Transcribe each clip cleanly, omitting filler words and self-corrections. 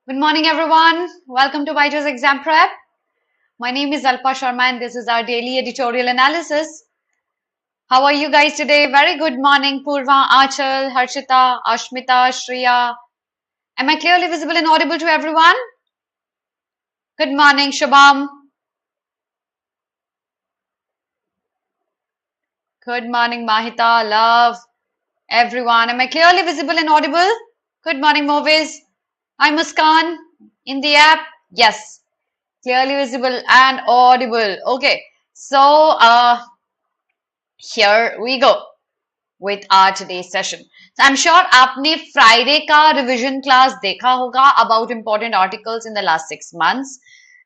Good morning, everyone. Welcome to BYJU'S Exam Prep. My name is Alpa Sharma and this is our daily editorial analysis. How are you guys today? Very good morning, Purva, Achal, Harshita, Ashmita, Shriya. Am I clearly visible and audible to everyone? Good morning, Shubham. Good morning, Mahita, love, everyone. Am I clearly visible and audible? Good morning, Movies. Hi, Muskan. In the app? Yes. Clearly visible and audible. Okay. So, here we go with our today's session. So, I'm sure आपने Friday का revision class देखा होगा about important articles in the last 6 months.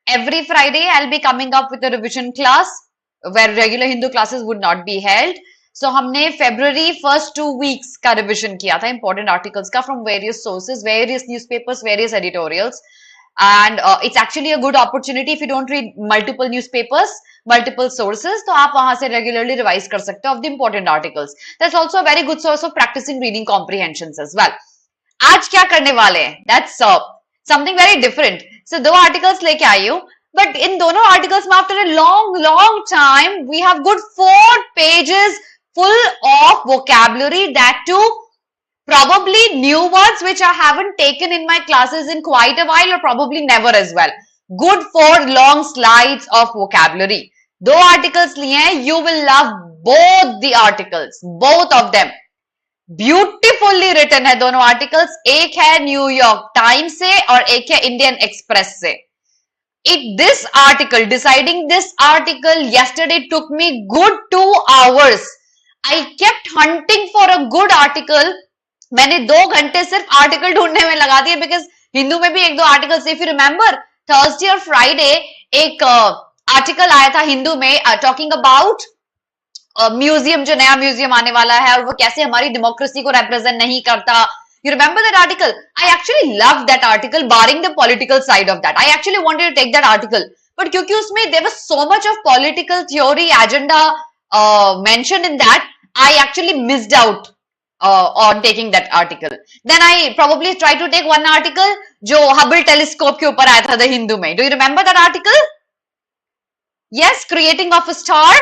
Every Friday, I'll be coming up with a revision class where regular Hindu classes would not be held. So, हमने February first 2 weeks का revision किया था important articles का from various sources, various newspapers, various editorials. And it's actually a good opportunity if you don't read multiple newspapers, multiple sources, तो आप वहां से regularly revise कर सकते हो of the important articles. That's also a very good source of practicing reading comprehensions as well. आज क्या करने वाले हैं? That's something very different. So दो articles लेके आई हूँ, but इन दोनों articles में after a long time we have good 4 pages full of vocabulary, that too probably new words which I haven't taken in my classes in quite a while or probably never as well. Good 4 long slides of vocabulary. दो articles लिए हैं, you will love both the articles, both of them. Beautifully written है दोनों articles. एक है New York times से और एक है इंडियन एक्सप्रेस से. This article, deciding this article yesterday took me good 2 hours. I kept hunting for a good article. मैंने 2 घंटे सिर्फ आर्टिकल ढूंढने में लगा दिए बिकॉज हिंदू में भी 1-2 articles, if you remember Thursday और फ्राइडे एक आर्टिकल आया था हिंदू में टॉकिंग अबाउट म्यूजियम, जो नया म्यूजियम आने वाला है और वो कैसे हमारी डेमोक्रेसी को रिप्रेजेंट नहीं करता. You remember that article? I actually loved that article, barring the political side of that. I actually wanted to take that article, but क्योंकि उसमें there was so much of political theory agenda mentioned in that, I actually missed out on taking that article. Then I probably tried to take one article जो Hubble telescope के ऊपर आया था The Hindu में. Do you remember that article? Yes, creating of a star.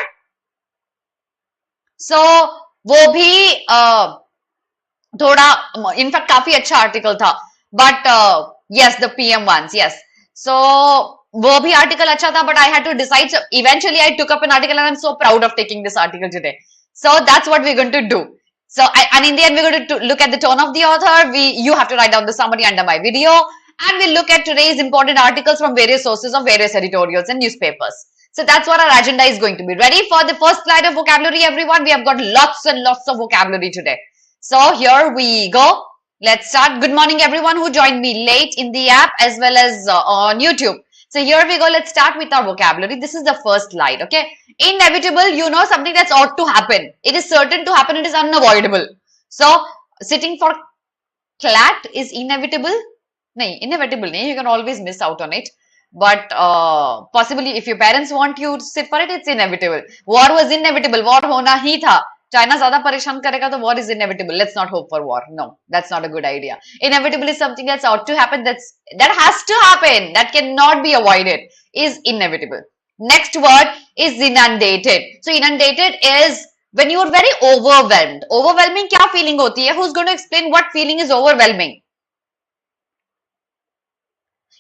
So वो भी थोड़ा in fact काफी अच्छा आर्टिकल था, but yes, the PM ones, yes. So वो भी आर्टिकल अच्छा था, but I had to decide. So eventually I took up an article and I'm so proud of taking this article today. So that's what we're going to do. So, and in the end, we're going to look at the tone of the author. You have to write down the summary under my video, and we'll look at today's important articles from various sources of various editorials and newspapers. So that's what our agenda is going to be. Ready for the first slide of vocabulary, everyone? We have got lots and lots of vocabulary today. So here we go. Let's start. Good morning, everyone who joined me late in the app as well as on YouTube. So here we go. Let's start with our vocabulary. This is the first slide, okay? Inevitable, you know, something that's ought to happen. It is certain to happen. It is unavoidable. So, sitting for CLAT is inevitable. No, inevitable. You can always miss out on it. But possibly if your parents want you to sit for it, it's inevitable. War was inevitable. War hona hi tha. China ज़्यादा परेशान करेगा तो war is inevitable. Let's not hope for war. No, that's not a good idea. Inevitable is something that's ought to happen. That has to happen. That cannot be avoided. Is inevitable. Next word is inundated. So inundated is when you are very overwhelmed. Overwhelming क्या feeling होती है? Who's going to explain what feeling is overwhelming?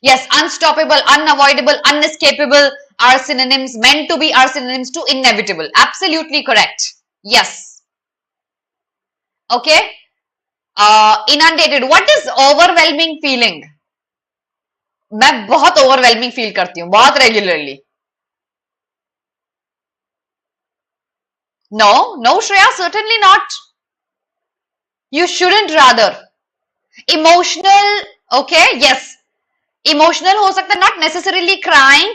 Yes, unstoppable, unavoidable, unescapable are synonyms, meant to be are synonyms to inevitable. Absolutely correct. Yes. Okay. Inundated. What is overwhelming feeling? मैं बहुत overwhelming feel करती हूँ, बहुत regularly. No, Shreya, certainly not. You shouldn't rather. Emotional, okay, yes. Emotional हो सकता है, not necessarily crying.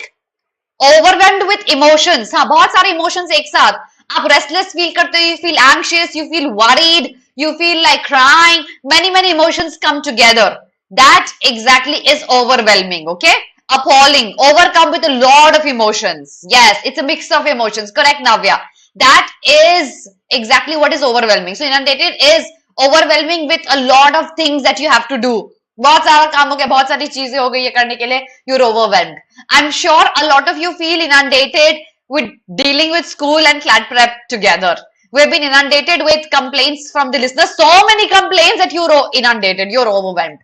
Overwhelmed with emotions. हाँ, बहुत सारे emotions एक साथ. आप restless feel करते हो, you feel anxious, you feel worried, you feel like crying. Many emotions come together. That exactly is overwhelming, okay? Appalling, overcome with a lot of emotions. Yes, it's a mix of emotions. Correct, Navya. That is exactly what is overwhelming. So inundated is overwhelming with a lot of things that you have to do. बहुत सारा काम हो गया, बहुत सारी चीजें हो गई है करने के लिए, you're overwhelmed. I'm sure a lot of you feel inundated with dealing with school and CLAT prep together. We've been inundated with complaints from the listeners, so many complaints that you're inundated, you're overwhelmed.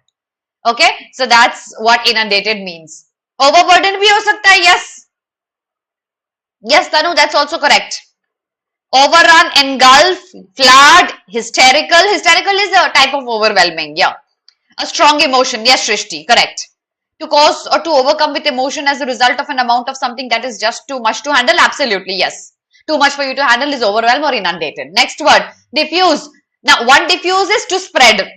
Okay, so that's what inundated means. Overburdened bhi ho sakta hai, yes. Yes, Tanu, that's also correct. Overrun, engulf, flood, hysterical. Hysterical is a type of overwhelming, yeah. A strong emotion, yes, Shrishti, correct. To cause or to overcome with emotion as a result of an amount of something that is just too much to handle, absolutely, yes. Too much for you to handle is overwhelmed or inundated. Next word, diffuse. Now, one diffuse is to spread.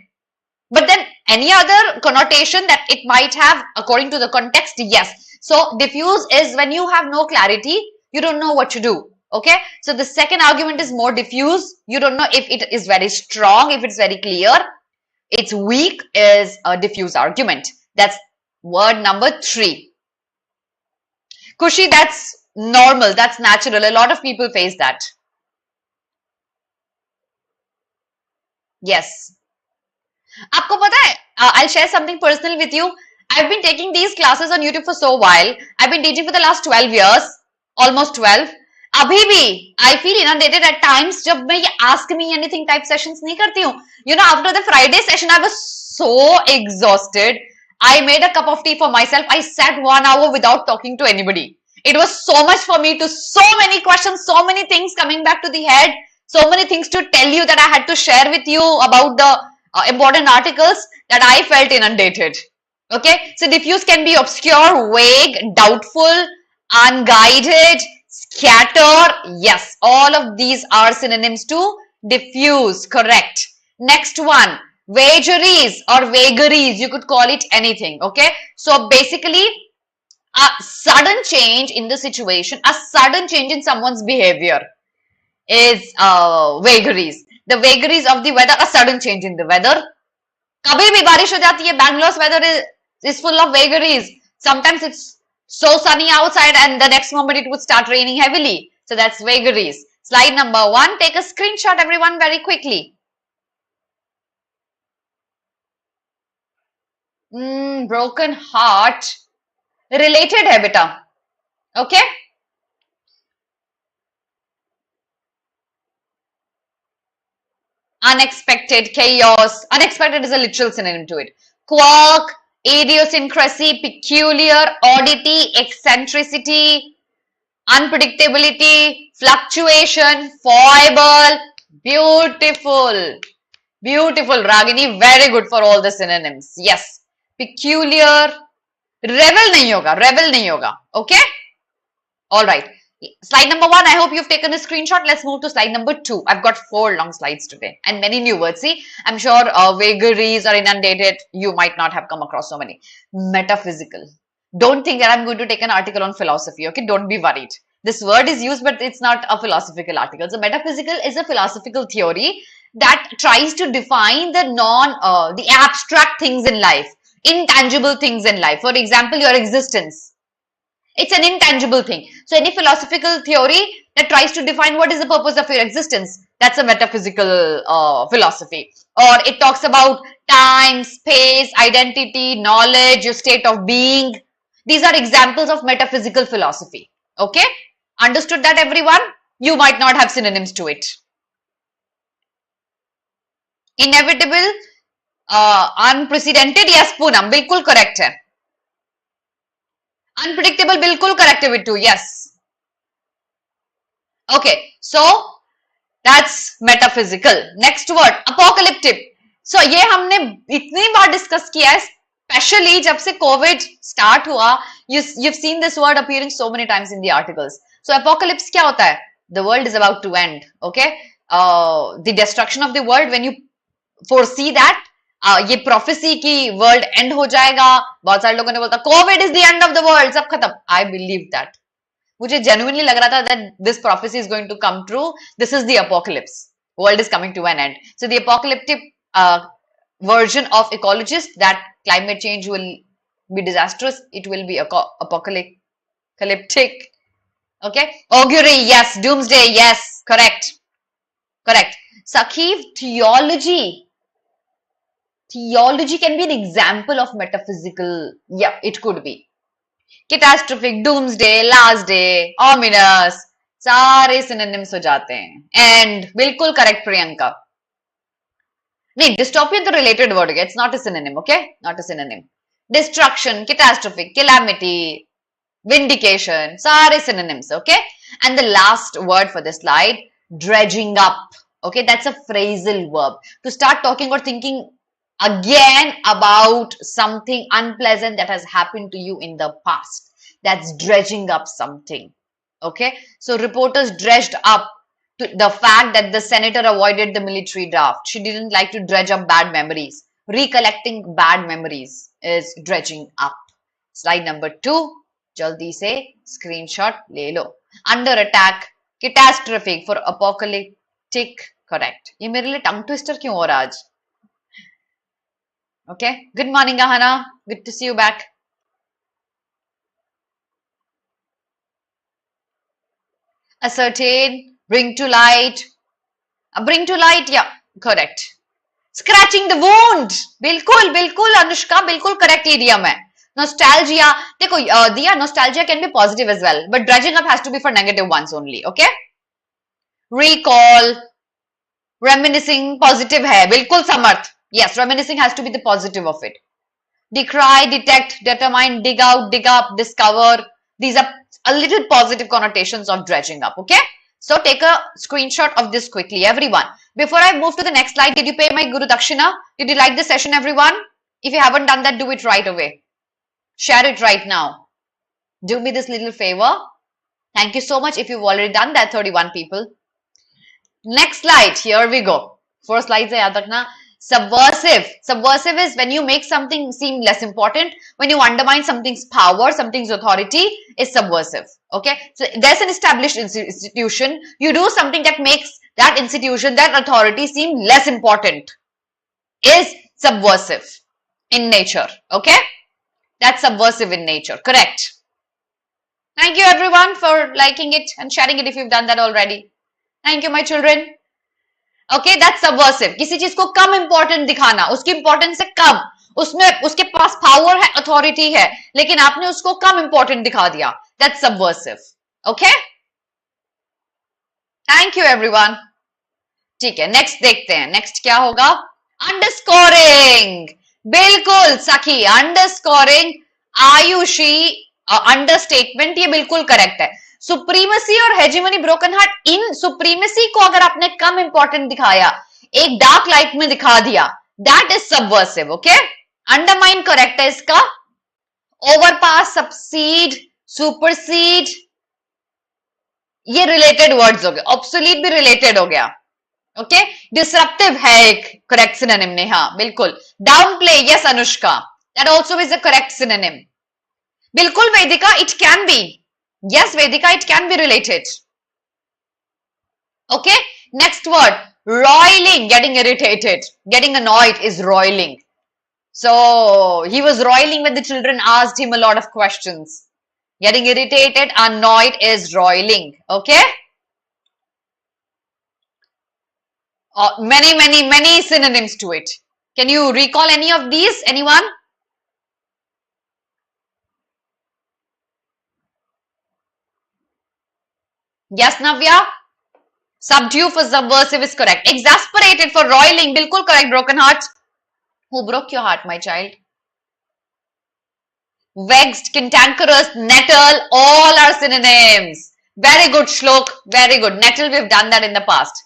But then any other connotation that it might have according to the context, yes. So, diffuse is when you have no clarity, you don't know what to do. Okay, so the second argument is more diffuse. You don't know if it is very strong, if it's very clear. It's weak is a diffuse argument. That's word number 3. Kushi, that's normal, that's natural. A lot of people face that. Yes. आपको पता है, I'll share something personal with you. I've been taking these classes on YouTube for so while. I've been teaching for the last 12 years, almost 12. अभी भी I feel inundated at times जब मैं ये ask me anything type sessions नहीं करती हूँ. You know, after the Friday session, I was so exhausted. I made a cup of tea for myself. I sat 1 hour without talking to anybody. It was so much for me to so many questions, so many things coming back to the head, so many things to tell you that I had to share with you about the important articles that I felt inundated. Okay, so diffuse can be obscure, vague, doubtful, unguided, scatter. Yes, all of these are synonyms to diffuse. Correct. Next one, vagaries or vagaries. You could call it anything. Okay, so basically a sudden change in the situation, a sudden change in someone's behavior is vagaries. The vagaries of the weather, a sudden change in the weather. कभी भी बारिश हो जाती है. Bangalore's weather is full of vagaries. Sometimes it's so sunny outside and the next moment it would start raining heavily. So that's vagaries. Slide number 1. Take a screenshot, everyone, very quickly. Broken heart. Related hai beta. Okay. Unexpected, chaos. Unexpected is a literal synonym to it. Quirk, idiosyncrasy, peculiar, oddity, eccentricity, unpredictability, fluctuation, foible. Beautiful. Beautiful, Ragini. Very good for all the synonyms. Yes. Peculiar. Rebel nahi hoga. Rebel nahi hoga. Okay? Alright. Slide number 1, I hope you've taken a screenshot. Let's move to slide number 2. I've got 4 long slides today and many new words. See, I'm sure vagaries or inundated, you might not have come across so many. Metaphysical. Don't think that I'm going to take an article on philosophy, okay? Don't be worried. This word is used, but it's not a philosophical article. So metaphysical is a philosophical theory that tries to define the abstract things in life, intangible things in life. For example, your existence. It's an intangible thing. So any philosophical theory that tries to define what is the purpose of your existence, that's a metaphysical philosophy. Or it talks about time, space, identity, knowledge, your state of being. These are examples of metaphysical philosophy. Okay? Understood that, everyone? You might not have synonyms to it. Inevitable, unprecedented, yes, Poonam, bilkul correct hai. Unpredictable, bilkul correct है Bittu. Yes. Okay, so that's metaphysical. Next word, apocalyptic. So ये हमने इतनी बार discuss किया है, especially जब से COVID start हुआ. You've seen this word appearing so many times in the articles. So apocalypse क्या होता है? The world is about to end. Okay, the destruction of the world. When you foresee that, ये prophecy की world end हो जाएगा. बहुत सारे लोगों ने बोलता COVID is the end of the world, सब खत्म. I believe that. मुझे जेन्युइनली लग रहा था that this prophecy is going to come true. This is the apocalypse. World is coming to an end. So the apocalyptic version of ecologists that climate change will be disastrous. It will be apocalyptic. Okay. Augury, yes. Doomsday, yes. Correct. Correct. Sakhi, theology. Theology can be an example of metaphysical. Yeah, it could be. Catastrophic, doomsday, last day, ominous, सारे synonyms हो जाते हैं. And बिल्कुल correct Priyanka. नहीं, dystopian तो related word है. It's not a synonym, okay? Not a synonym. Destruction, catastrophic, calamity, vindication, सारे synonyms, okay? And the last word for this slide, dredging up. Okay, that's a phrasal verb. To start talking or thinking again about something unpleasant that has happened to you in the past. That's dredging up something. Okay, so reporters dredged up to the fact that the senator avoided the military draft. She didn't like to dredge up bad memories. Recollecting bad memories is dredging up. Slide number 2. Jaldi se screenshot le lo. Under attack, catastrophic for apocalyptic. Correct. ये मेरे लिए tongue twister क्यों हो रहा आज? Okay. Good morning, Ahana. Good to see you back. Ascertain, bring to light. Bring to light, yeah, correct. Scratching the wound. बिल्कुल, बिल्कुल अनुष्का, बिल्कुल correct idiom है. Nostalgia, देखो दिया, nostalgia can be positive as well, but dredging up has to be for negative ones only, okay? Recall, reminiscing, positive है, बिल्कुल समर्थ. Yes, reminiscing has to be the positive of it. Decry, detect, determine, dig out, dig up, discover. These are a little positive connotations of dredging up, okay? So take a screenshot of this quickly, everyone. Before I move to the next slide, did you pay my Guru Dakshina? Did you like the session, everyone? If you haven't done that, do it right away. Share it right now. Do me this little favor. Thank you so much if you've already done that, 31 people. Next slide, here we go. 4 slides hai, yaad rakhna. Subversive. Subversive is when you make something seem less important, when you undermine something's power, something's authority, is subversive. Okay, so there's an established institution, you do something that makes that institution, that authority seem less important, is subversive in nature. Okay, that's subversive in nature. Correct. Thank you everyone for liking it and sharing it if you've done that already. Thank you my children. Okay, that's subversive. किसी चीज को कम important दिखाना, उसकी importance से कम, उसमें उसके पास power है, authority है, लेकिन आपने उसको कम important दिखा दिया. That's subversive. Okay? Thank you everyone. ठीक है, next देखते हैं. Next क्या होगा? Underscoring. बिल्कुल सखी, underscoring. आयुषी, understatement, ये बिल्कुल correct है. सुप्रीमेसी और हेजिमनी ब्रोकन हार्ट, इन सुप्रीमेसी को अगर आपने कम इंपॉर्टेंट दिखाया, एक डार्क लाइट में दिखा दिया, that is subversive. Okay, undermine correct है इसका. ओवरपास, सबसीड, सुपरसीड, ये रिलेटेड वर्ड्स हो गए. ऑब्सोलीट भी रिलेटेड हो गया. ओके, डिसरप्टिव है एक करेक्ट सिनोनिम ने. हाँ बिल्कुल. Downplay, yes Anushka, that also is a correct synonym. बिल्कुल Vedika, it can be. Yes, Vedika, it can be related. Okay, next word, roiling, getting irritated, getting annoyed is roiling. So, he was roiling when the children asked him a lot of questions. Getting irritated, annoyed is roiling. Okay? Many synonyms to it. Can you recall any of these? Anyone? Yes, Navya? Subdue for subversive is correct. Exasperated for roiling, bilkul correct. Broken heart. Who broke your heart, my child? Vexed, cantankerous, nettle, all are synonyms. Very good, Shlok. Very good. Nettle, we've done that in the past.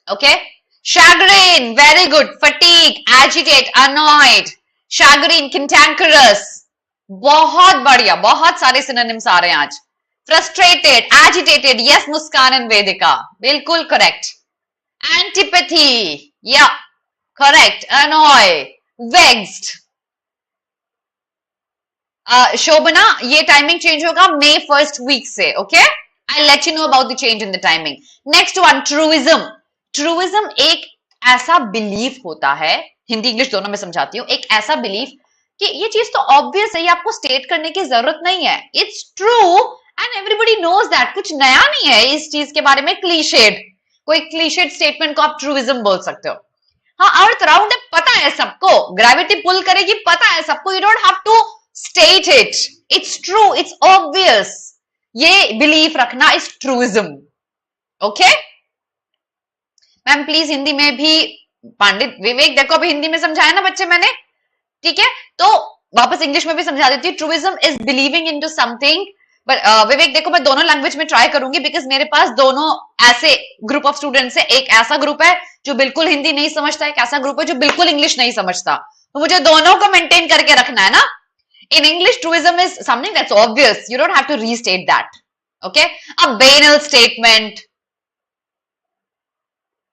Okay? Chagrin, very good. Fatigue, agitate, annoyed. Chagrin, cantankerous. बहुत बढ़िया, बहुत सारे synonyms आ रहे हैं आज. Frustrated, agitated, yes, Muskan and Vedika. Bilkul correct. Antipathy, yeah, correct. Annoy, vexed. Shobana, ये timing change होगा May 1st week से, okay? I'll let you know about the change in the timing. Next one, truism. Truism एक ऐसा belief होता है, Hindi English दोनों में समझाती हूँ, एक ऐसा belief कि ये चीज तो obvious है, ये आपको state करने की जरूरत नहीं है. It's true. And everybody knows that. कुछ नया नहीं है इस चीज के बारे में. क्लीशेड, कोई क्लीशेड स्टेटमेंट को आप ट्रूइज्म बोल सकते हो. हाँ, अर्थ राउंड है पता है सबको, ग्रेविटी पुल करेगी पता है सबको, you don't have to state it, it's true, it's obvious, ये बिलीफ रखना is truism. Okay ma'am please Hindi में भी, पंडित विवेक देखो अभी हिंदी में समझाया ना बच्चे मैंने, ठीक है, तो वापस इंग्लिश में भी समझा देती हूँ. Truism is believing into something. But Vivek देखो मैं दोनों लैंग्वेज में ट्राई करूंगी, बिकॉज मेरे पास दोनों ऐसे ग्रुप ऑफ स्टूडेंट्स है. एक ऐसा ग्रुप है जो बिल्कुल हिंदी नहीं समझता, एक ऐसा ग्रुप है जो बिल्कुल इंग्लिश नहीं समझता, तो मुझे दोनों को मेंटेन करके रखना है ना. In English truism is something that's obvious, you don't have to restate that. Okay, a banal statement,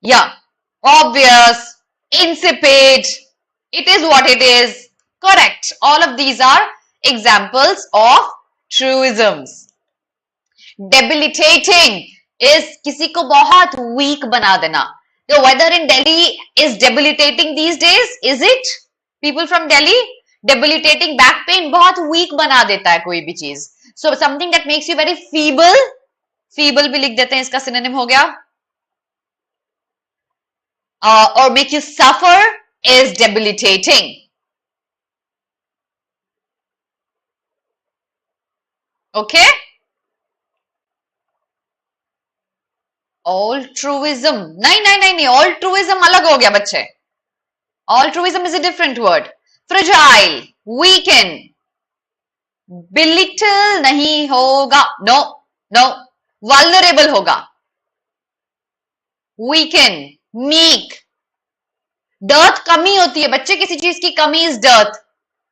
या obvious, insipid, it is what it is, correct. All of these are examples of truisms. Debilitating is किसी को बहुत weak बना देना. The weather in Delhi is debilitating these days, is it? People from Delhi, debilitating back pain बहुत weak बना देता है कोई भी चीज. So something that makes you very feeble, feeble भी लिख देते हैं, इसका synonym हो गया. Or make you suffer is debilitating. Okay? Altruism. नहीं, altruism अलग हो गया बच्चे. Altruism is a different word. Fragile, weaken, belittle नहीं होगा. No. Vulnerable होगा. Weaken, meek. डर्थ कमी होती है बच्चे, किसी चीज की कमी is dearth.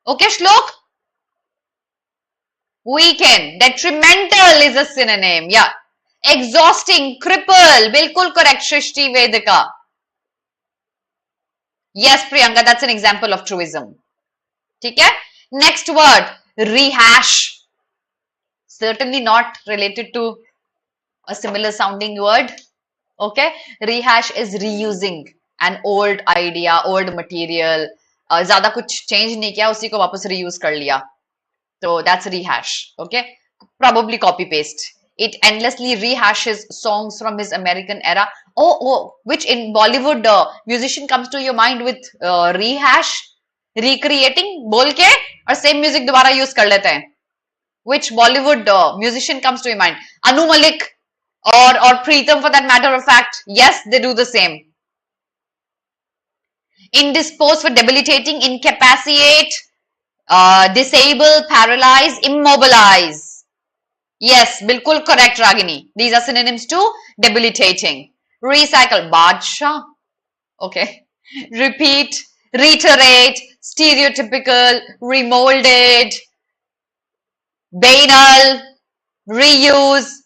Okay Shlok? Weakened, detrimental is a synonym. या एग्जॉस्टिंग, क्रिपल, बिल्कुल correct Srishti Vedika. Yes Priyanka, that's an example of truism. ठीक है, next word rehash. certainly not related to a similar sounding word. Okay, rehash is reusing an old idea, old material, ज्यादा कुछ change नहीं किया, उसी को वापस रीयूज कर लिया, तो that's rehash. Okay, probably copy paste. It endlessly rehashes songs from his American era. Which in Bollywood musician comes to your mind with rehash, recreating बोल के और same music दोबारा यूज कर लेते हैं. Which Bollywood musician comes to your mind? Anu Malik or Preetham for that matter of fact. Yes, they do the same. Indispose for debilitating, incapacitate, disable, paralyze, immobilize. Yes, bilkul correct Ragini. These are synonyms to debilitating. Recycle, Badshah. Okay. Repeat, reiterate, stereotypical, remolded, banal, reuse.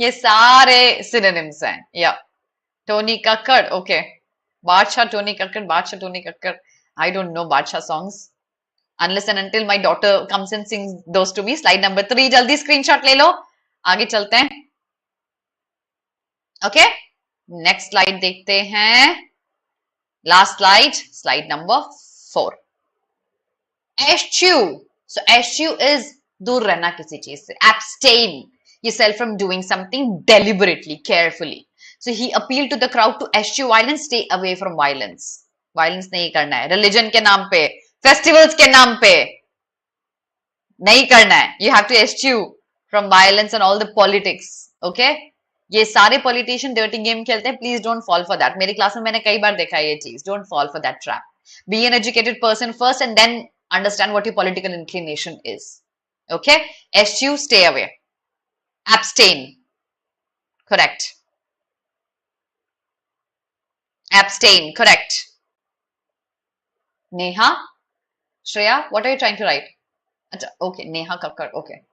ये सारे synonyms हैं. Yeah. Tony Kakkar, okay. Badshah, Tony Kakkar. I don't know Badshah songs. Unless and until my daughter comes and sings those to me. Slide number 3, जल्दी screenshot ले लो. आगे चलते हैं. Okay. Next slide देखते हैं. Last slide number 4. Eschew. So eschew is दूर रहना किसी चीज से. Abstain yourself from doing something deliberately, carefully. So he appealed to the crowd to eschew violence, stay away from violence. Violence नहीं करना है. Religion के नाम पे, festivals के नाम पे नहीं करना है. You have to eschew from violence and all the politics. Okay? ये सारे politician dirty game खेलते हैं. Please don't fall for that. मेरी क्लास में मैंने कई बार देखा है ये चीज. Don't fall for that trap. Be an educated person first and then understand what your political inclination is. Okay? Eschew, stay away. Abstain. Correct. Abstain. Correct. Neha? Shreya, what are you trying to write? Okay, Neha Kakkar. Okay.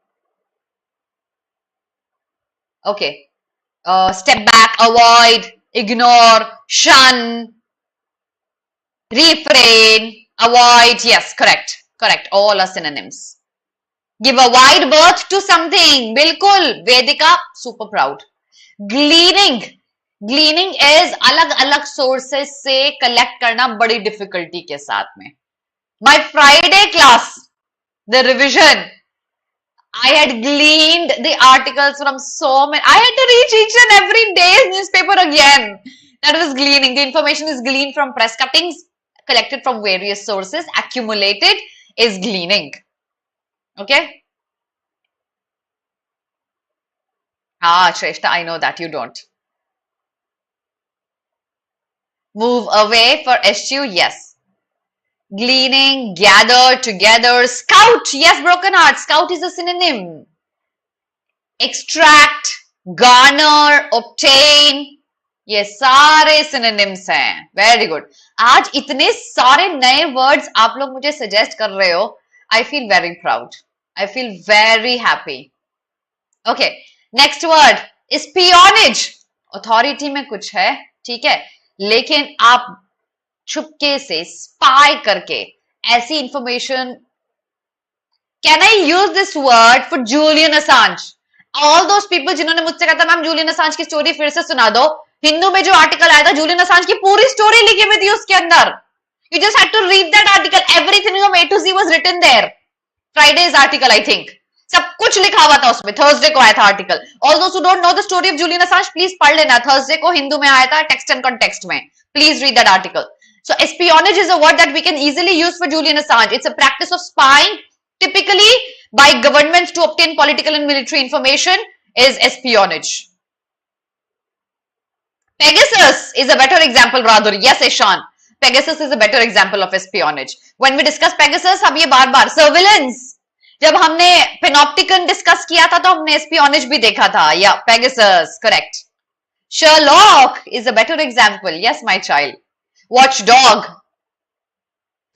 Okay. Step back, avoid, ignore, shun, refrain, avoid. Yes, correct. Correct. All are synonyms. Give a wide berth to something. Bilkul. Vedika, super proud. Gleaning. Gleaning is अलग-अलग sources से collect करना बड़ी difficulty के साथ में. My Friday class, the revision, I had gleaned the articles from so many. I had to read each and every day's newspaper again. That was gleaning. The information is gleaned from press cuttings, collected from various sources, accumulated is gleaning. Okay? Ah, Shrestha, I know that you don't. Move away for SU, yes. Gleaning, gather, together. Scout, yes, broken heart. Scout is a synonym. Extract, garner, obtain, ये सारे synonyms हैं. Very good. आज इतने सारे नए words आप लोग मुझे suggest कर रहे हो. I feel very proud. I feel very happy. Okay. Next word, espionage. Authority में कुछ है, ठीक है, लेकिन आप छुपके से spy करके ऐसी information. Can I use this word for Julian Assange? All those people जिन्होंने मुझसे कहा था मैम जूलियन असांज की स्टोरी फिर से सुना दो. हिंदू में जो आर्टिकल आया था जूलियन असांज की पूरी स्टोरी लिखी हुई थी उसके अंदर. You just had to read that article. Everything from A to Z was written there. Friday's article, I think. सब कुछ लिखा हुआ था उसमें. Thursday को आया था article. All those who don't know the story of Julian Assange, please पढ़ लेना. Thursday को हिंदू में आया था text and context में. Please read that article. So espionage is a word that we can easily use for Julian Assange. It's a practice of spying, typically by governments to obtain political and military information, is espionage. Pegasus is a better example rather. Yes, Ishan. Pegasus is a better example of espionage. When we discuss Pegasus, अब ये बार-बार surveillance. जब हमने panopticon discuss किया था तो हमने espionage भी देखा था. Yeah, Pegasus, correct. Sherlock is a better example. Yes, my child. Watchdog.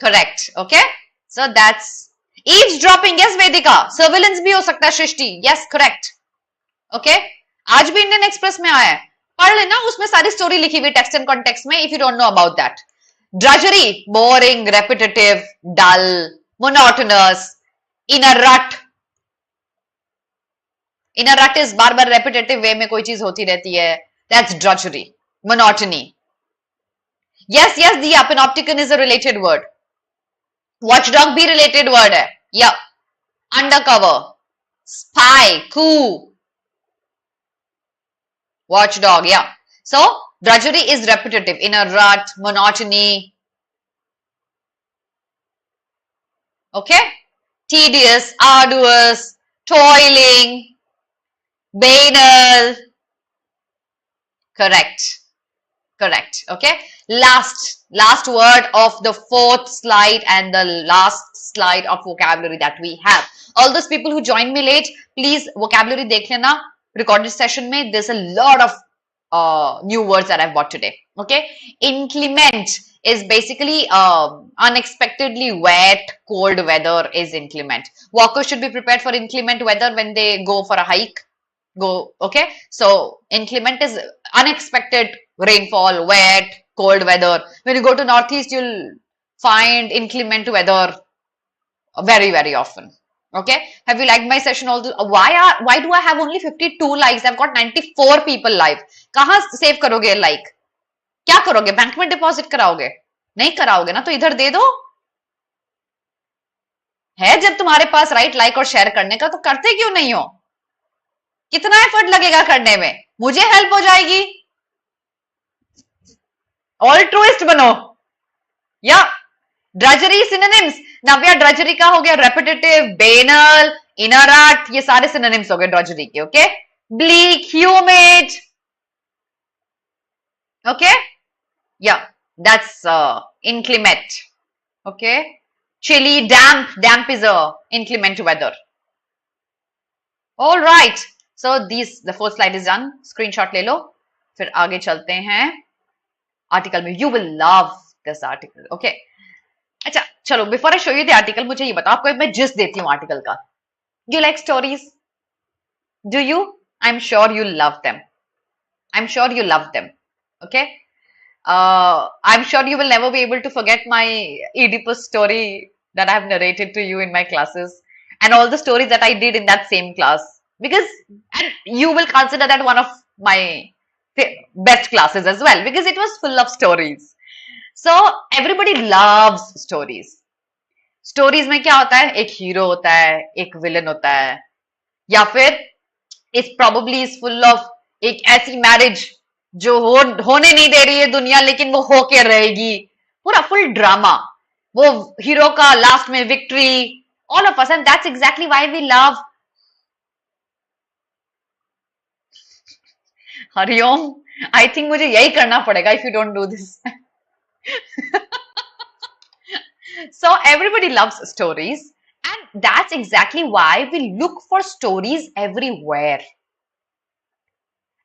Correct. Okay. So that's eavesdropping. Yes, Vedika. Surveillance भी हो सकता है सृष्टि. Yes, correct. Okay. आज भी इंडियन एक्सप्रेस में आया है. पढ़ लेना उसमें सारी स्टोरी लिखी हुई टेक्स्ट एंड कॉन्टेक्स्ट में if you don't know about that. Drudgery, boring, repetitive, dull, monotonous, in a rut. In a rut is bar bar repetitive way में कोई चीज होती रहती है. That's drudgery, monotony. Yes, yes, Diya, panopticon is a related word. Watchdog भी related word है. Yeah. Undercover, spy, coup. Watchdog, yeah. So, drudgery is repetitive, in a rut, monotony. Okay? Tedious, arduous, toiling, banal. Correct. Correct. Okay? Last word of the fourth slide and the last slide of vocabulary that we have. All those people who joined me late, please vocabulary dekh lena. Recorded session mein, there's a lot of new words that I've bought today. Okay? Inclement is basically unexpectedly wet, cold weather is inclement. Walkers should be prepared for inclement weather when they go for a hike. Okay? So, inclement is unexpected rainfall, wet, cold weather. When you go to Northeast, you'll find inclement weather very, very often. Okay, have you liked my session also? Why do I have only 52 likes? I've got 94 people live. कहाँ save करोगे like? क्या करोगे? Bank में deposit कराओगे? नहीं कराओगे ना तो इधर दे दो. है जब तुम्हारे पास राइट लाइक और शेयर करने का तो करते क्यों नहीं हो? कितना एफर्ट लगेगा करने में? मुझे हेल्प हो जाएगी. ऑल्ट्रुइस्ट बनो. या drudgery synonyms. नव्या drudgery का हो गया repetitive, banal, in a rut. ये सारे synonyms हो गए drudgery के. Okay? Bleak, humid. Okay? Yeah, that's inclement. Okay? Chilly, damp. Damp is a inclement weather. All right. So the fourth slide is done. Screenshot ले लो. फिर आगे चलते हैं article में. You will love this article. Okay? अच्छा चलो before I show you the article मुझे ये बताओ. आपको मैं जिस देती हूँ आर्टिकल का. You like stories? Do you? I am sure you love them. I am sure you love them. Okay, I am sure you will never be able to forget my Oedipus story that I have narrated to you in my classes and all the stories that I did in that same class, because and you will consider that one of my best classes as well because it was full of stories. So everybody loves stories. Stories में क्या होता है? एक hero होता है, एक villain होता है, या फिर इस probably is full of एक ऐसी मैरिज जो होने नहीं दे रही है दुनिया, लेकिन वो होके रहेगी, पूरा फुल ड्रामा, वो हीरो का लास्ट में victory, all of us, and that's exactly why we love. Hariom, I think मुझे यही करना पड़ेगा if you don't do this. So everybody loves stories, and that's exactly why we look for stories everywhere.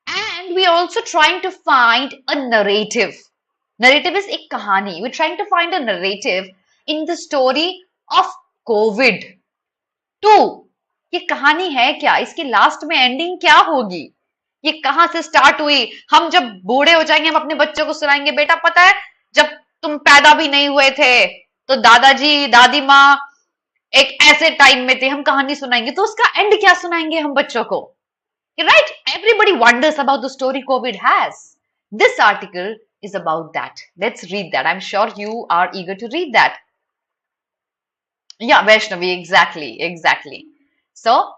And we are also trying to find a narrative. Narrative is एक कहानी. We're trying to find a narrative in the story of COVID. Too, ये कहानी है क्या, इसकी last में ending क्या होगी, ये कहां से स्टार्ट हुई, हम जब बूढ़े हो जाएंगे हम अपने बच्चों को सुनाएंगे, बेटा पता है जब तुम पैदा भी नहीं हुए थे तो दादाजी दादी माँ एक ऐसे टाइम में थे, हम कहानी सुनाएंगे, तो उसका एंड क्या सुनाएंगे हम बच्चों को, right? Everybody wonders about the story COVID has. This article is about that. Let's read that. I'm sure you are eager to read that. Yeah, Vaishnavi, exactly. So,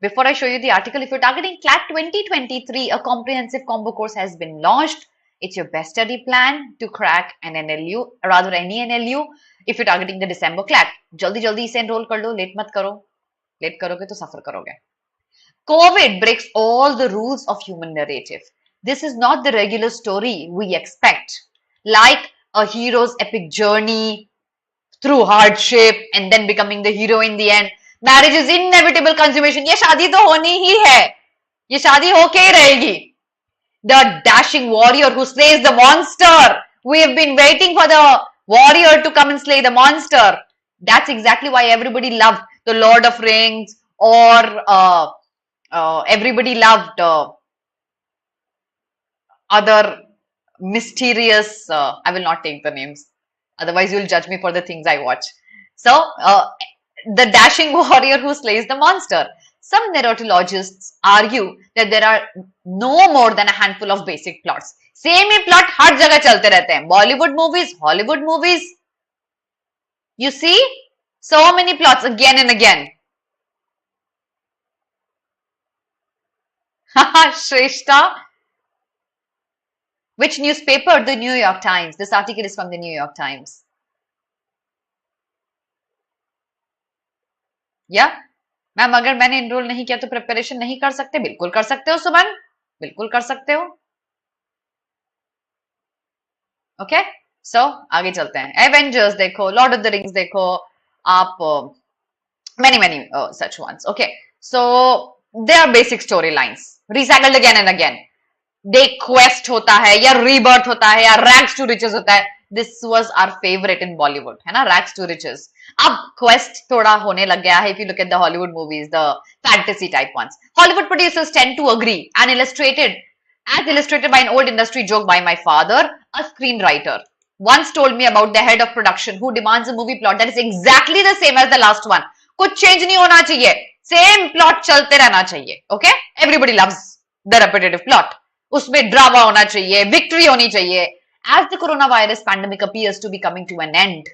before I show you the article, if you're targeting CLAT 2023, a comprehensive combo course has been launched. It's your best study plan to crack an NLU, rather any NLU, if you're targeting the December CLAT. जल्दी इसे enroll कर लो, late मत करो, late करोगे तो सफर करोगे. COVID breaks all the rules of human narrative. This is not the regular story we expect, like a hero's epic journey through hardship and then becoming the hero in the end. Marriage is inevitable consummation. ये शादी तो होनी ही है, ये शादी होके ही रहेगी. The dashing warrior who slays the monster. We have been waiting for the warrior to come and slay the monster. That's exactly why everybody loved the Lord of Rings, or everybody loved other mysterious, I will not take the names, otherwise you'll judge me for the things I watch. So, the dashing warrior who slays the monster. Some narratologists argue that there are no more than a handful of basic plots. Same he plot हर जगह चलते रहते हैं. Bollywood movies, Hollywood movies. You see, so many plots again and again. Shrestha. Which newspaper? The New York Times. This article is from the New York Times. या ma'am अगर मैंने enrol नहीं किया तो प्रिपरेशन नहीं कर सकते? बिल्कुल कर सकते हो सुमन, बिल्कुल कर सकते हो. ओके, सो आगे चलते हैं. एवेंजर्स देखो, लॉर्ड ऑफ द रिंग्स देखो आप, many such ones. Okay, so they are basic storylines recycled again and again. They quest होता है या rebirth होता है या rags to riches होता है. This was our favorite in Bollywood, है ना, rags to riches. अब quest थोड़ा होने लग गया है. If you look at the Hollywood movies, the fantasy type ones, Hollywood producers tend to agree, and illustrated by an old industry joke by my father, a screenwriter once told me about the head of production who demands a movie plot that is exactly the same as the last one. कुछ change नहीं होना चाहिए, same plot चलते रहना चाहिए. Okay, everybody loves the repetitive plot. उसमें drama होना चाहिए, विक्ट्री होनी चाहिए. As the coronavirus pandemic appears to be coming to an end,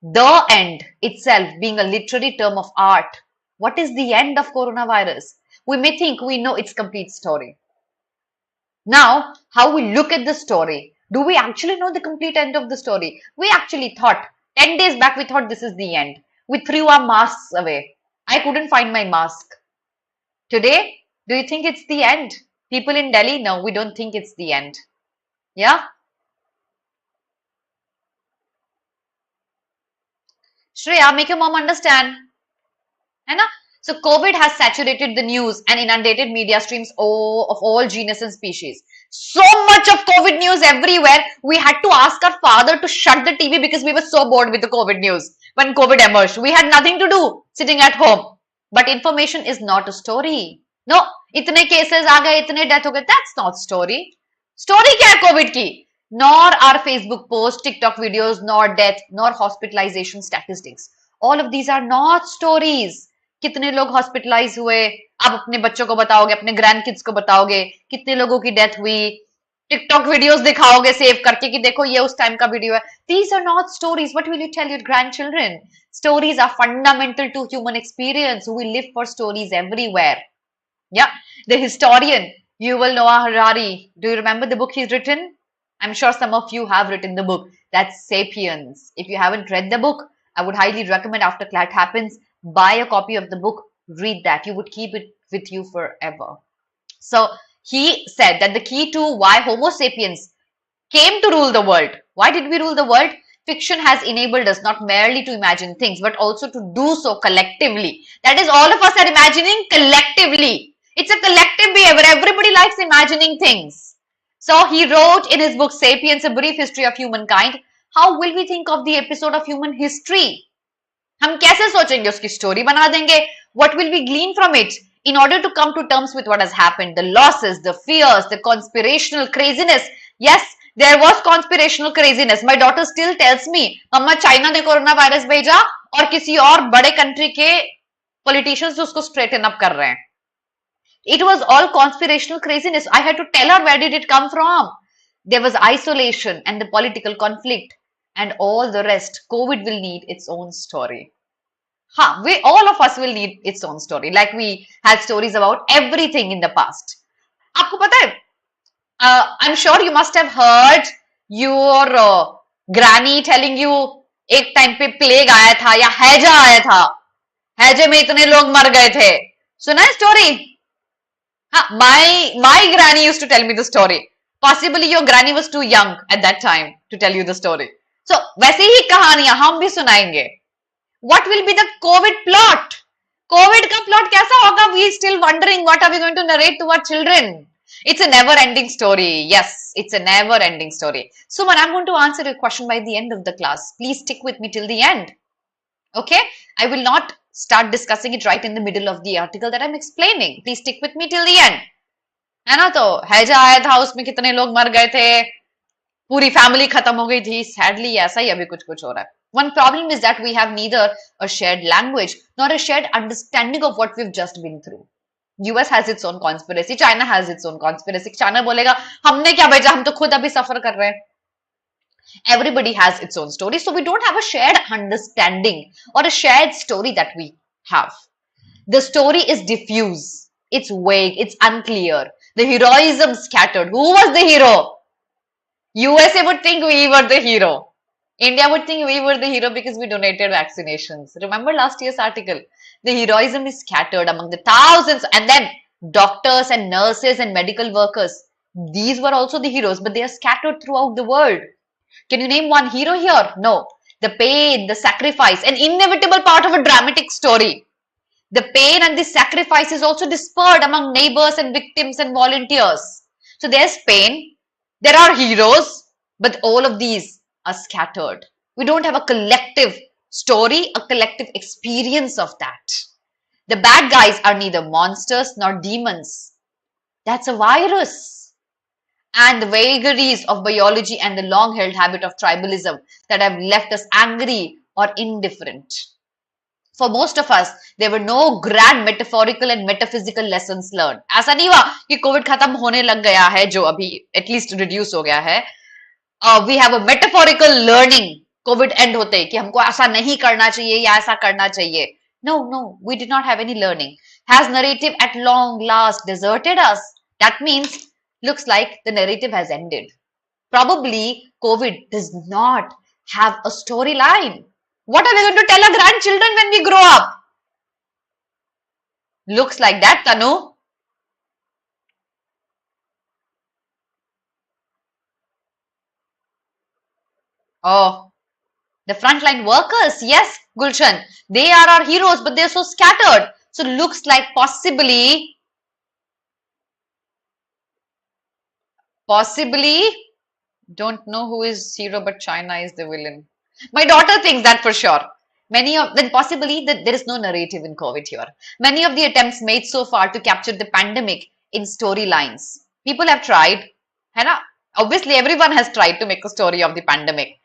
the end itself being a literary term of art, what is the end of coronavirus? We may think we know its complete story. Now, how we look at the story, do we actually know the complete end of the story? We actually thought, 10 days back we thought this is the end. We threw our masks away. I couldn't find my mask. Today, do you think it's the end? People in Delhi, no, we don't think it's the end. Yeah? Shreya, make your mom understand. है ना? So COVID has saturated the news and inundated media streams of all genus and species. So much of COVID news everywhere. We had to ask our father to shut the TV because we were so bored with the COVID news. When COVID emerged, we had nothing to do sitting at home. But information is not a story. No, इतने cases आ गए, इतने death हो गए. That's not story. Story क्या है COVID की? Nor are Facebook posts, TikTok videos, nor death, nor hospitalization statistics. All of these are not stories. कितने लोग हॉस्पिटलाइज हुए, आप अपने बच्चों को बताओगे, अपने ग्रैंड किड्स को बताओगे, कितने लोगों की डेथ हुई, टिकटॉक वीडियोस दिखाओगे सेव करके कि देखो ये उस टाइम का वीडियो है. These are not stories. What will you tell your grandchildren? Stories are fundamental to human experience. We live for stories everywhere. Yeah, the historian Yuval Noah Harari, do you remember the book he's written? I'm sure some of you have written the book. That's Sapiens. If you haven't read the book, I would highly recommend after CLAT happens, buy a copy of the book, read that. You would keep it with you forever. So he said that the key to why Homo sapiens came to rule the world. Why did we rule the world? Fiction has enabled us not merely to imagine things, but also to do so collectively. That is, all of us are imagining collectively. It's a collective behavior. Everybody likes imagining things. So he wrote in his book Sapiens, A Brief History of Humankind, how will we think of the episode of human history? हम कैसे सोचेंगे, उसकी story बना देंगे. What will we glean from it in order to come to terms with what has happened, the losses, the fears, the conspirational craziness? Yes, there was conspirational craziness. My daughter still tells me, mamma China ने corona virus भेजा और किसी और बड़े country के politicians उसको straighten up कर रहे हैं. It was all conspirational craziness. I had to tell her where did it come from. There was isolation and the political conflict and all the rest. COVID will need its own story. All of us will need its own story. Like we had stories about everything in the past. आपको पता है? I'm sure you must have heard your granny telling you एक time पे plague आया था या हैजा आया था. हैजे में इतने लोग मर गए थे. सुना है story? My granny used to tell me the story. Possibly your granny was too young at that time to tell you the story. So वैसे ही कहानियां हम भी सुनाएंगे. What will be the COVID plot? COVID का plot कैसा होगा? We still wondering what are we going to narrate to our children? It's a never-ending story. Yes, it's a never-ending story. Suman, I'm going to answer your question by the end of the class. Please stick with me till the end. Okay? I will not start discussing it right in the middle of the article that I'm explaining. Please stick with me till the end. है ना? तो हैजा आया था, उसमें कितने लोग मर गए थे, पूरी फैमिली खत्म हो गई थी. Sadly, ऐसा ही अभी कुछ हो रहा है. One problem is that we have neither a shared language nor a shared understanding of what we've just been through. US has its own conspiracy. China has its own conspiracy. China बोलेगा हमने क्या भेजा, हम तो खुद अभी सफर कर रहे हैं. Everybody has its own story. So we don't have a shared understanding or a shared story that we have. The story is diffuse. It's vague. It's unclear. The heroism scattered. Who was the hero? USA would think we were the hero. India would think we were the hero because we donated vaccinations. Remember last year's article? The heroism is scattered among the thousands, and then doctors and nurses and medical workers. These were also the heroes, but they are scattered throughout the world. Can you name one hero here? No. The pain, the sacrifice, an inevitable part of a dramatic story. The pain and the sacrifice is also dispersed among neighbors and victims and volunteers. So there's pain, there are heroes, but all of these are scattered. We don't have a collective story, a collective experience of that. The bad guys are neither monsters nor demons. That's a virus. And the vagaries of biology and the long-held habit of tribalism that have left us angry or indifferent. For most of us, there were no grand metaphorical and metaphysical lessons learned. ऐसा नहीं हुआ कि Covid खत्म होने लग गया है, जो अभी at least reduce हो गया है. We have a metaphorical learning. Covid end होते कि हमको ऐसा नहीं करना चाहिए या ऐसा करना चाहिए. No, we did not have any learning. Has narrative at long last deserted us? That means looks like the narrative has ended. Probably COVID does not have a storyline. What are we going to tell our grandchildren when we grow up? Looks like that, Tanu. Oh, the frontline workers. Yes, Gulshan. They are our heroes, but they're so scattered. So looks like possibly, don't know who is hero, but China is the villain. My daughter thinks that for sure. Possibly that there is no narrative in COVID here. Many of the attempts made so far to capture the pandemic in storylines. People have tried. Obviously, everyone has tried to make a story of the pandemic.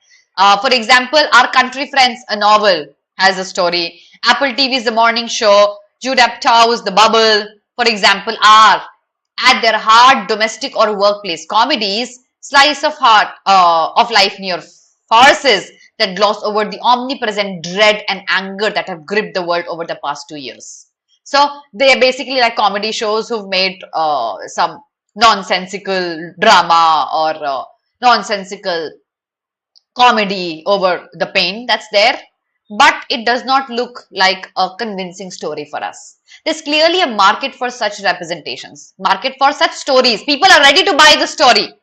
For example, Our Country Friends, a novel, has a story. Apple TV's The Morning Show, Judd Apatow's The Bubble, for example, are at their heart domestic or workplace comedies, slice of life near farces that gloss over the omnipresent dread and anger that have gripped the world over the past 2 years. So they are basically like comedy shows who've made some nonsensical drama or nonsensical comedy over the pain that's there, but it does not look like a convincing story for us. There's clearly a market for such representations, market for such stories. People are ready to buy the story.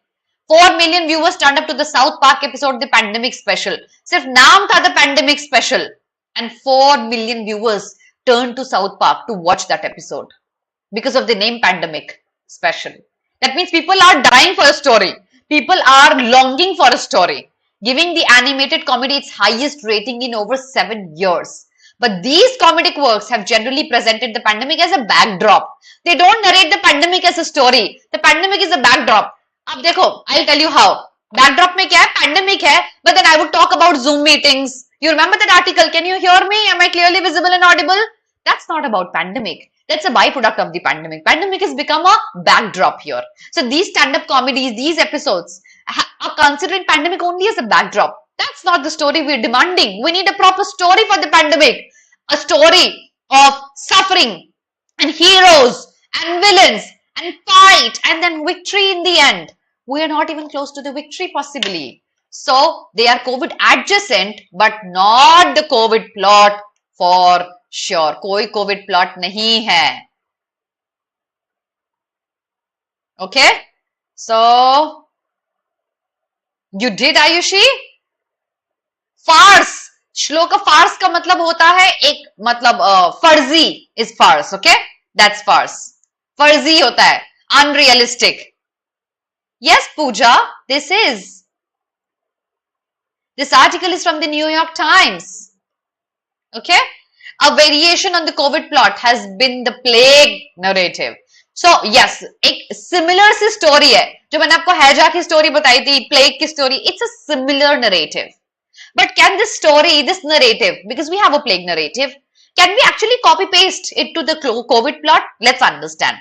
4 million viewers turned up to the South Park episode, the pandemic special. Sirf naam tha the pandemic special, and 4 million viewers turned to South Park to watch that episode because of the name pandemic special. That means people are dying for a story. People are longing for a story, giving the animated comedy its highest rating in over 7 years. But these comedic works have generally presented the pandemic as a backdrop. They don't narrate the pandemic as a story. The pandemic is a backdrop. अब देखो, I'll tell you how. Backdrop में क्या है? Pandemic है, but then I would talk about Zoom meetings. You remember that article? Can you hear me? Am I clearly visible and audible? That's not about pandemic. That's a byproduct of the pandemic. Pandemic has become a backdrop here. So these stand-up comedies, these episodes are considering pandemic only as a backdrop. That's not the story we're demanding. We need a proper story for the pandemic. A story of suffering and heroes and villains and fight and then victory in the end. We are not even close to the victory possibly. So they are COVID adjacent but not the COVID plot for sure. कोई COVID plot नहीं है. Okay? So you did Ayushi? Farce. श्लोक फार्स का मतलब होता है एक मतलब फर्जी is farce. Okay? That's farce. फर्जी होता है. Unrealistic. Yes, Pooja, this is. This article is from the New York Times. Okay? A variation on the COVID plot has been the plague narrative. So, yes, एक similar सी story है. जो मैंने आपको हैजा की story बताई थी, plague की story, it's a similar narrative. But can this story, this narrative, because we have a plague narrative, can we actually copy paste it to the COVID plot? Let's understand.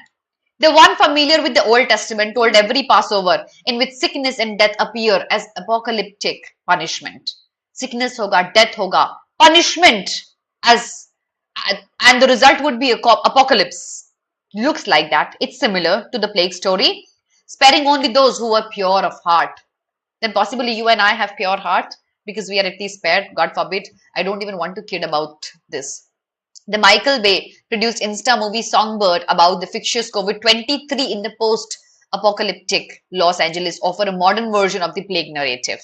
The one familiar with the Old Testament told every Passover in which sickness and death appear as apocalyptic punishment. Sickness hoga, death hoga, punishment as, and the result would be apocalypse. Looks like that. It's similar to the plague story, sparing only those who are pure of heart. Then possibly you and I have pure heart because we are at least spared. God forbid. I don't even want to kid about this. The Michael Bay produced Insta movie Songbird about the fictitious COVID-23 in the post-apocalyptic Los Angeles offer a modern version of the plague narrative,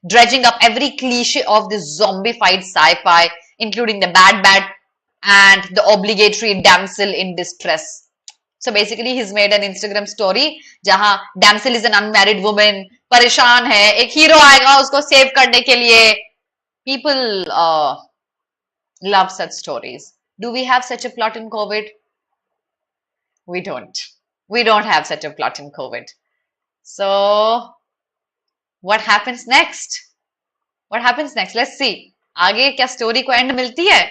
dredging up every cliche of the zombified sci-fi, including the bad and the obligatory damsel in distress. So basically he's made an Instagram story जहाँ damsel is an unmarried woman, परेशान है, एक hero आएगा उसको save करने के लिए. People love such stories. Do we have such a plot in COVID? We don't. We don't have such a plot in COVID. So, what happens next? What happens next? Let's see. आगे क्या story को end मिलती है?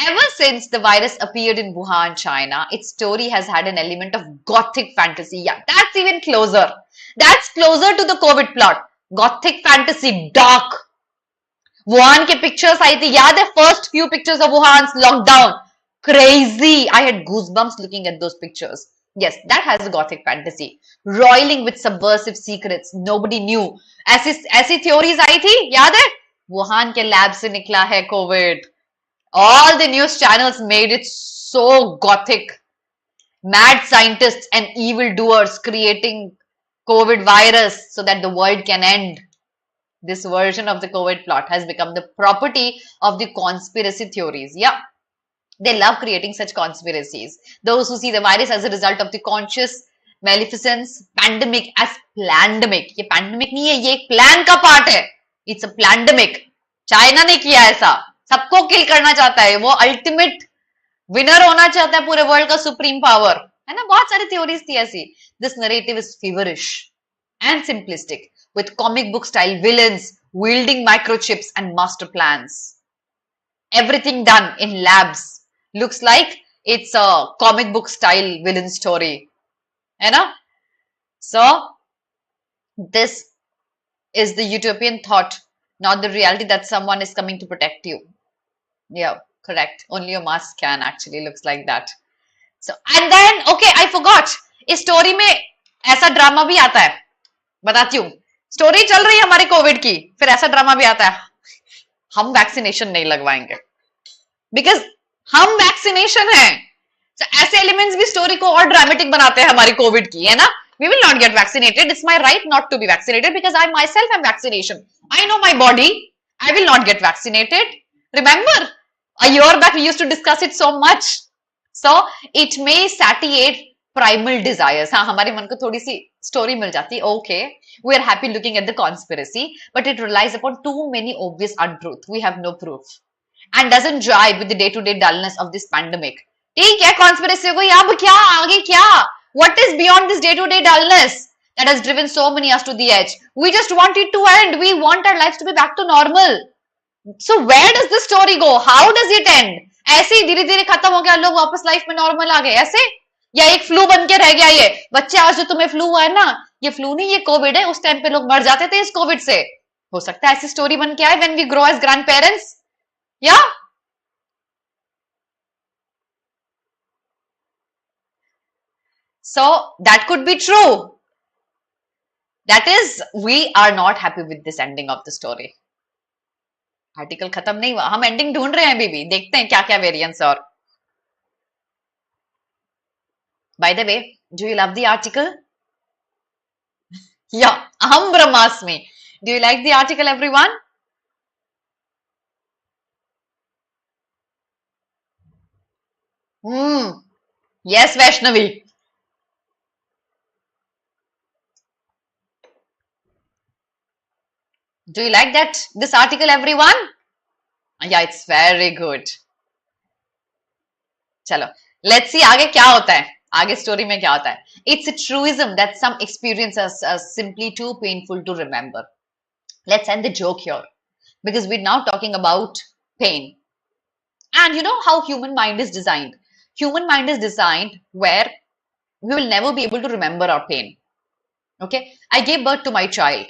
Ever since the virus appeared in Wuhan, China, its story has had an element of gothic fantasy. Yeah, that's even closer. That's closer to the COVID plot. Gothic fantasy, dark. Wuhan के pictures आई थी, याद है first few pictures of Wuhan's lockdown. Crazy. I had goosebumps looking at those pictures. Yes, that has a gothic fantasy. Roiling with subversive secrets nobody knew. ऐसी theories आई थी, याद है? Wuhan के lab से निकला है COVID. All the news channels made it so gothic. Mad scientists and evildoers creating COVID virus so that the world can end. This version of the COVID plot has become the property of the conspiracy theories. Yeah, they love creating such conspiracies. Those who see the virus as a result of the conscious maleficence pandemic as plandemic. ये pandemic नहीं है, ये एक plan का part है. It's a plandemic. China ने किया ऐसा. सबको kill करना चाहता है. वो ultimate winner होना चाहता है पूरे world का supreme power. है ना? बहुत सारी theories थी ऐसी. This narrative is feverish and simplistic, with comic book style villains wielding microchips and master plans. Everything done in labs. Looks like it's a comic book style villain story. You know? So, this is the utopian thought, not the reality that someone is coming to protect you. Yeah, correct. Only your mask can actually looks like that. So, and then, okay, I forgot. इस story में ऐसा drama भी आता है, बताती हूँ। Story चल रही है हमारी कोविड की, फिर ऐसा ड्रामा भी आता है, हम वैक्सीनेशन नहीं लगवाएंगे बिकॉज हम वैक्सीनेशन है। तो ऐसे एलिमेंट्स भी स्टोरी को और ड्रामेटिक बनाते हैं हमारी कोविड की, है ना। We will not get vaccinated. It's my right not to be vaccinated because I myself am vaccination. I know my body. I will not get vaccinated. Remember, a year back we used to discuss it so much. So it may satiate primal desires. हाँ, हमारे मन को थोड़ी सी story मिल जाती है. Okay, we are happy looking at the conspiracy, but it relies upon too many obvious untruth. We have no proof and doesn't jive with the day-to-day dullness of this pandemic. ठीक है, conspiracy को अब क्या आगे क्या? What is beyond this day-to-day dullness that has driven so many us to the edge? We just want it to end. We want our lives to be back to normal. So where does the story go? How does it end? ऐसे ही धीरे धीरे खत्म हो गया, लोग वापस life में normal आ गए ऐसे, या एक फ्लू बन के रह गया ये? बच्चे आज जो तुम्हें फ्लू हुआ है ना, ये फ्लू नहीं, ये कोविड है। उस टाइम पे लोग मर जाते थे इस कोविड से। हो सकता है ऐसी स्टोरी बन के आए when we grow as grandparents. Yeah. So that could be true. That is, we are not happy with this ending of the story. Article खत्म नहीं हुआ, हम एंडिंग ढूंढ रहे हैं अभी, देखते हैं क्या क्या वेरिएंट्स। और by the way, do you love the article? Yeah, aham brahmasmi. Do you like the article, everyone? Yes, Vaishnavi. Do you like this article, everyone? Yeah, it's very good. चलो, let's see आगे क्या होता है, आगे story में क्या होता है. It's a truism that some experiences are simply too painful to remember. Let's end the joke here because we're now talking about pain. And you know how human mind is designed. Human mind is designed where we will never be able to remember our pain. Okay, I gave birth to my child.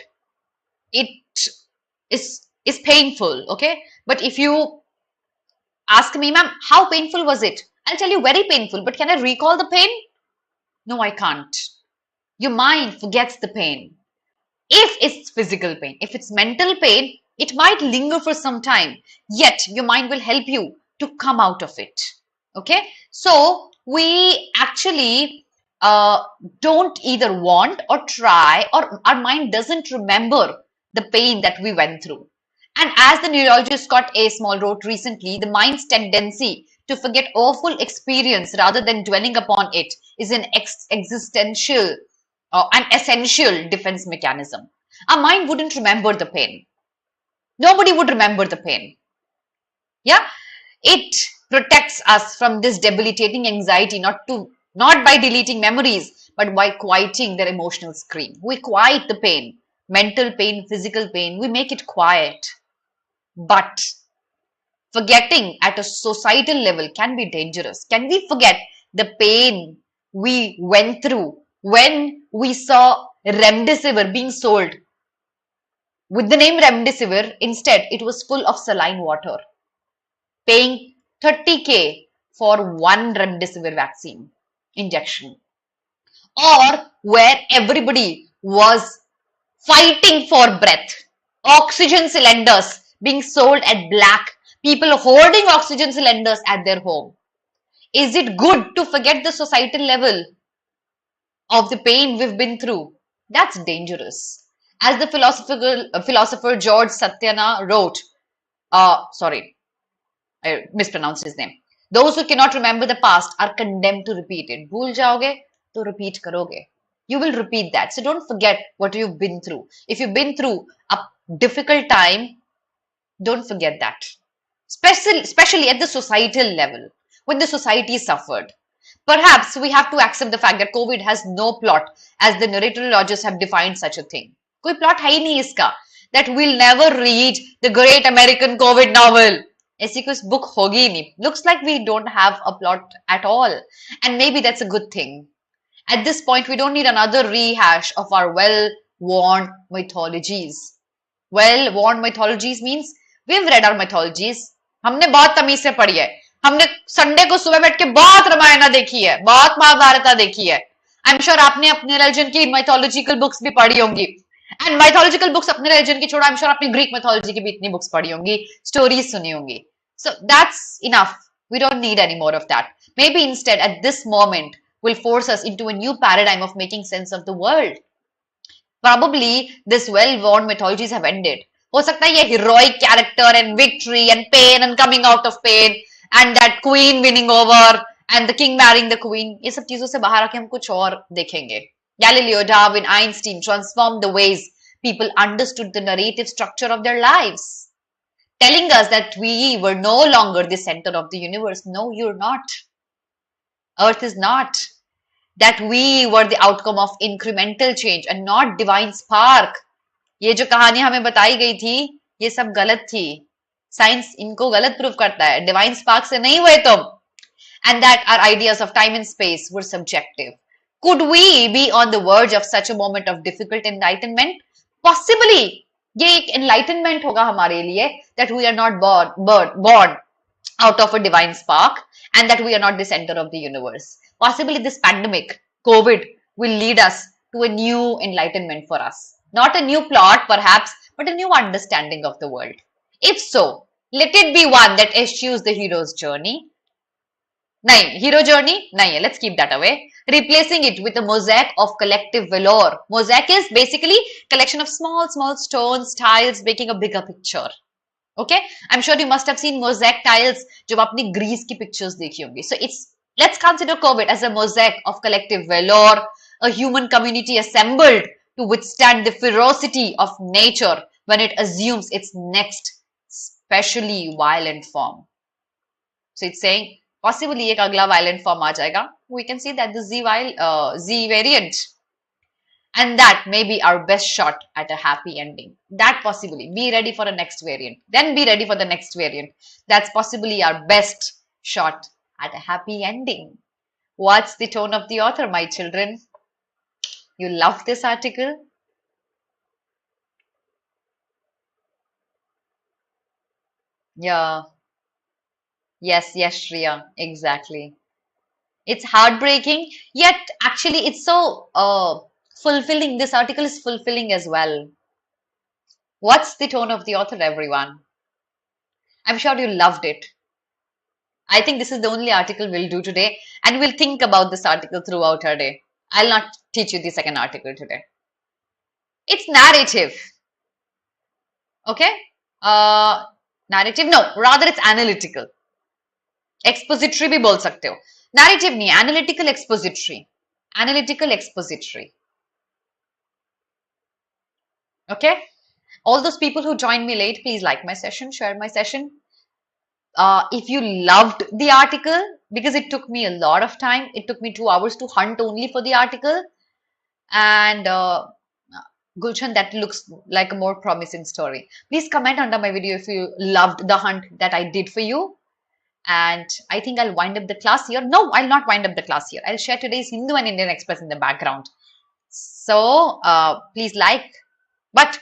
It is painful, okay? But if you ask me, ma'am, how painful was it? I'll tell you very painful, but can I recall the pain? No, I can't. Your mind forgets the pain. If it's physical pain, if it's mental pain, it might linger for some time, yet your mind will help you to come out of it. Okay, so we actually don't either want or try, or our mind doesn't remember the pain that we went through. And as the neurologist Scott A. Small wrote recently, the mind's tendency to forget awful experience rather than dwelling upon it is an existential an essential defense mechanism. Our mind wouldn't remember the pain. Nobody would remember the pain. Yeah, it protects us from this debilitating anxiety, not by deleting memories, but by quieting their emotional scream. We quiet the pain, mental pain, physical pain, we make it quiet. But forgetting at a societal level can be dangerous. Can we forget the pain we went through when we saw remdesivir being sold with the name remdesivir? Instead, it was full of saline water, paying 30K for one remdesivir vaccine injection, or where everybody was fighting for breath, oxygen cylinders being sold at black, people hoarding oxygen cylinders at their home. Is it good to forget the societal level of the pain we've been through? That's dangerous. As the philosopher George Satyana wrote, sorry, I mispronounced his name. Those who cannot remember the past are condemned to repeat it. Bhul jaoge to repeat karoge. You will repeat that. So don't forget what you've been through. If you've been through a difficult time, don't forget that. Especially at the societal level, when the society suffered. Perhaps we have to accept the fact that COVID has no plot, as the narratologists have defined such a thing. Koi plot hai nahi iska. That we'll never read the great American COVID novel. ऐसी कोई book होगी ही नहीं. Looks like we don't have a plot at all. And maybe that's a good thing. At this point, we don't need another rehash of our well-worn mythologies. Well-worn mythologies means we've read our mythologies. हमने बहुत तमीज से पढ़ी है. हमने Sunday को सुबह बैठ के बहुत रामायण देखी है, बहुत महाभारत देखी है. आई एम श्योर आपने अपने रिलीजन की माइथोलॉजिकल बुक्स भी पढ़ी होंगी, एंड माइथोलॉजिकल बुक्स अपने रिलीजन की छोड़ो, आई एम श्योर आपने ग्रीक माइथोलॉजी की भी इतनी बुक्स पढ़ी होंगी, स्टोरीज सुनी होंगी. So that's enough. We don't need any more of that. Maybe instead, at this moment, will force us into a new paradigm of making sense of the world. Probably this well-worn mythologies have ended. हो सकता है ये heroic character and victory and pain and coming out of pain and that queen winning over and the king marrying the queen, ये सब चीजों से बाहर आके हम कुछ और देखेंगे. Galileo, Darwin, Einstein transformed the ways people understood the narrative structure of their lives, telling us that we were no longer the center of the universe. No, you're not. Earth is not. That we were the outcome of incremental change and not divine spark. ये जो कहानी हमें बताई गई थी ये सब गलत थी. साइंस इनको गलत प्रूव करता है. डिवाइन स्पार्क से नहीं हुए तुम. And that our ideas of time and space were subjective. Could we be on the verge of such a moment of difficult enlightenment? Possibly. ये एक enlightenment होगा हमारे लिए, that we are not born out of a divine spark and that we are not the center of the universe. Possibly this pandemic, COVID, will lead us to a new enlightenment for us. Not a new plot, perhaps, but a new understanding of the world. If so, let it be one that eschews the hero's journey. नहीं, hero journey नहीं है. Let's keep that away. Replacing it with a mosaic of collective valor. Mosaic is basically collection of small stones, tiles, making a bigger picture. Okay, I'm sure you must have seen mosaic tiles जब आपने Greece की pictures देखी होंगी. So let's consider COVID as a mosaic of collective valor, a human community assembled to withstand the ferocity of nature when it assumes its next specially violent form. So it's saying possibly एक अगला violent form आ जाएगा. We can see that the Z variant. And that may be our best shot at a happy ending. That possibly. Be ready for a next variant. Then be ready for the next variant. That's possibly our best shot at a happy ending. What's the tone of the author, my children? You love this article? Yeah. Yes, Shreya. Exactly. It's heartbreaking, yet actually it's so fulfilling. This article is fulfilling as well. What's the tone of the author, everyone? I'm sure you loved it. I think this is the only article we'll do today, and we'll think about this article throughout our day. I'll not teach you the second article today. It's narrative. Okay? Narrative? No, rather it's analytical. Expository भी बोल सकते हो. Narrative नहीं, analytical expository. Analytical expository. Okay? All those people who joined me late, please like my session, share my session. If you loved the article, because it took me a lot of time, it took me 2 hours to hunt only for the article. And Gulshan, that looks like a more promising story. Please comment under my video if you loved the hunt that I did for you. And I think I'll wind up the class here. No, I'll not wind up the class here. I'll share today's Hindu and Indian Express in the background. So please like. But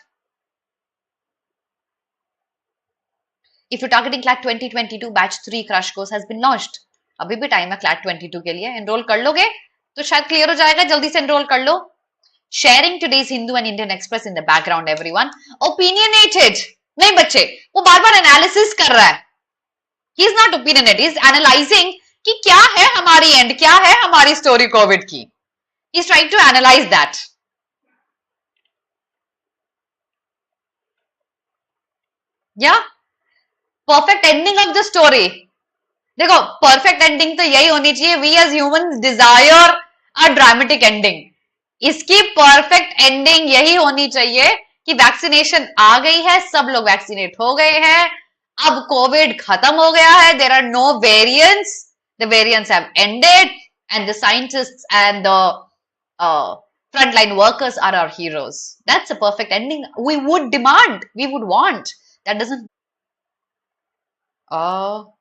if you're targeting CLAT 2022, batch 3 crash course has been launched. अभी भी time है CLAT 22 के लिए. Enrol कर लोगे तो शायद clear हो जाएगा. जल्दी से एनरोल कर लो. Sharing today's Hindu and Indian Express in the background, everyone. Opinionated. नहीं बच्चे, वो बार बार एनालिसिस कर रहा है. He is not opinionated. He is analyzing कि क्या है हमारी एंड, क्या है हमारी स्टोरी कोविड की. He is trying to analyze that. Yeah. Perfect ending of the story. देखो, परफेक्ट एंडिंग तो यही होनी चाहिए. We as humans desire a dramatic ending. इसकी परफेक्ट एंडिंग यही होनी चाहिए कि वैक्सीनेशन आ गई है, सब लोग वैक्सीनेट हो गए हैं, अब कोविड खत्म हो गया है, there are no variants, the variants have ended and the scientists and the frontline workers are our heroes. That's a perfect ending we would demand, we would want. That doesn't. Oh.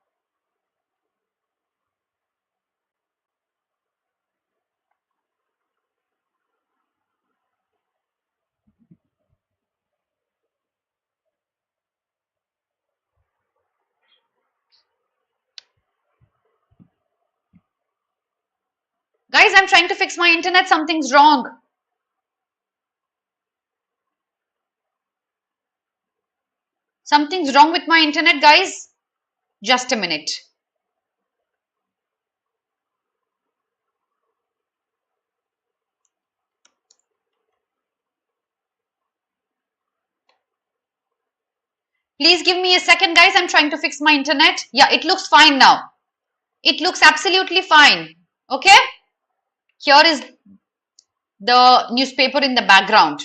Guys, I'm trying to fix my internet. Something's wrong. Something's wrong with my internet, guys. Just a minute. Please give me a second, guys. I'm trying to fix my internet. Yeah, it looks fine now. It looks absolutely fine. Okay? Here is the newspaper in the background.